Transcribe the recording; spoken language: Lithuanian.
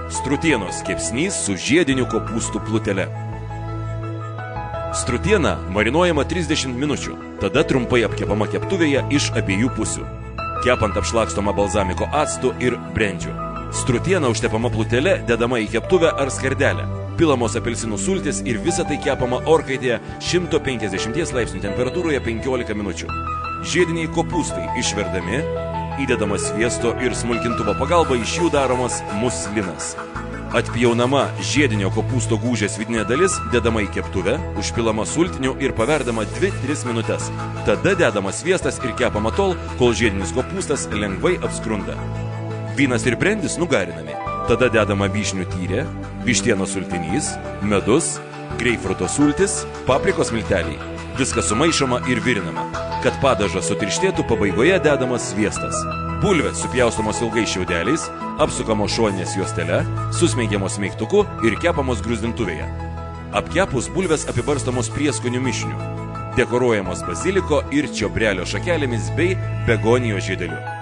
Strutienos kepsnys su žiediniu kopūstų plutele. Strutiena marinuojama 30 minučių, tada trumpai apkepama keptuvėje iš abiejų pusių. Kepant apšlakstoma balzamiko actu ir brendžiu. Strutiena užtepama plutele, dedama į keptuvę ar skardelę. Pilamos apelsinų sultis ir visa tai kepama orkaitėje 150 laipsnių temperatūroje 15 minučių. Žiediniai kopūstai išverdami, įdedamas sviesto ir smulkintuvo pagalba iš jų daromas muslinas. Atpjaunama žiedinio kopūsto gūžės vidinė dalis, dedama į keptuvę, užpilama sultiniu ir paverdama 2-3 minutes. Tada dedamas sviestas ir kepama tol, kol žiedinis kopūstas lengvai apskrunda. Vynas ir brendis nugarinami. Tada dedama vyšnių tyrė, vištienos sultinys, medus, greipfruto sultis, paprikos milteliai. Viskas sumaišoma ir virinama. Kad padažas sutirštėtų, pabaigoje dedamas sviestas. Bulvės supjaustomos ilgais šiaudeliais, apsukamos šoninės juostele, susmeigiamos smeigtuku ir kepamos gruzdintuvėje. Apkepus bulvės apibarstomos prieskonių mišiniu. Dekoruojamos baziliko ir čiobrelio šakelėmis bei begonijos žiedeliu.